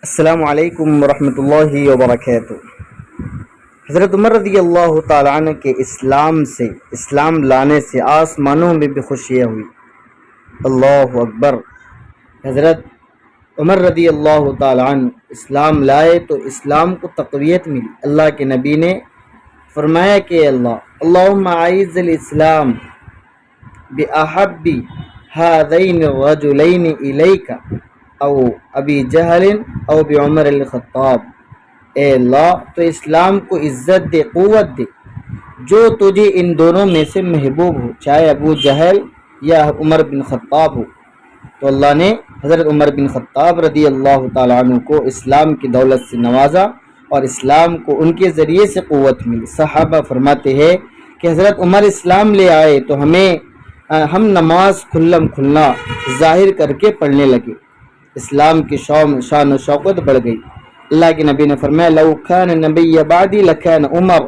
السلام علیکم ورحمۃ اللہ وبرکاتہ۔ حضرت عمر رضی اللہ تعالیٰ عنہ کے اسلام لانے سے آسمانوں میں بھی خوشیاں ہوئی۔ اللہ اکبر۔ حضرت عمر رضی اللہ تعالیٰ عنہ اسلام لائے تو اسلام کو تقویت ملی۔ اللہ کے نبی نے فرمایا کہ اللہم اعز الاسلام بأحب هذین الرجلین الیک او ابی جہل او بعمر الخطاب۔ اے اللہ تو اسلام کو عزت دے، قوت دے جو تجھے ان دونوں میں سے محبوب ہو، چاہے ابو جہل یا عمر بن خطاب ہو۔ تو اللہ نے حضرت عمر بن خطاب رضی اللہ تعالیٰ عنہ کو اسلام کی دولت سے نوازا اور اسلام کو ان کے ذریعے سے قوت ملی۔ صحابہ فرماتے ہیں کہ حضرت عمر اسلام لے آئے تو ہم نماز کھلنا ظاہر کر کے پڑھنے لگے، اسلام کی شان و شوکت بڑھ گئی۔ اللہ کے نبی نے فرمایا لو کان نبی بعدی لکان عمر،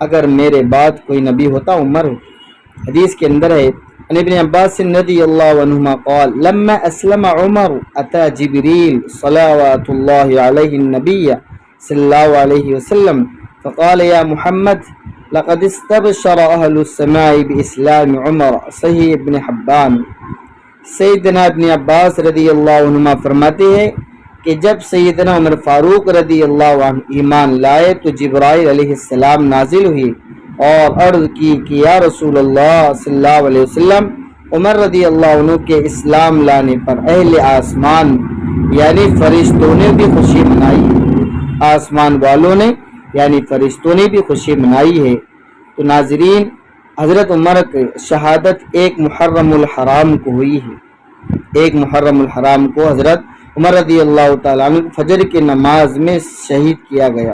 اگر میرے بعد کوئی نبی ہوتا عمر ہوتا۔ حدیث کے اندر ہے عن ابن عباس رضی اللہ عنہما قال لما اسلم عمر اتى جبریل صلوات اللہ علیہ النبی صلی اللہ علیہ وسلم فقال یا محمد لقد استبشر اہل السماء باسلام عمر، صحیح ابن حبان۔ سیدنا ابن عباس رضی اللہ عنہما فرماتے ہیں کہ جب سیدنا عمر فاروق رضی اللہ عنہ ایمان لائے تو جبرائیل علیہ السلام نازل ہوئی اور عرض کی کہ یا رسول اللہ صلی اللہ علیہ وسلم، عمر رضی اللہ عنہ کے اسلام لانے پر اہل آسمان یعنی فرشتوں نے بھی خوشی منائی ہے، آسمان والوں نے یعنی فرشتوں نے بھی خوشی منائی ہے۔ تو ناظرین، حضرت عمر کی شہادت ایک محرم الحرام کو ہوئی ہے۔ ایک محرم الحرام کو حضرت عمر رضی اللہ تعالیٰ عنہ فجر کی نماز میں شہید کیا گیا۔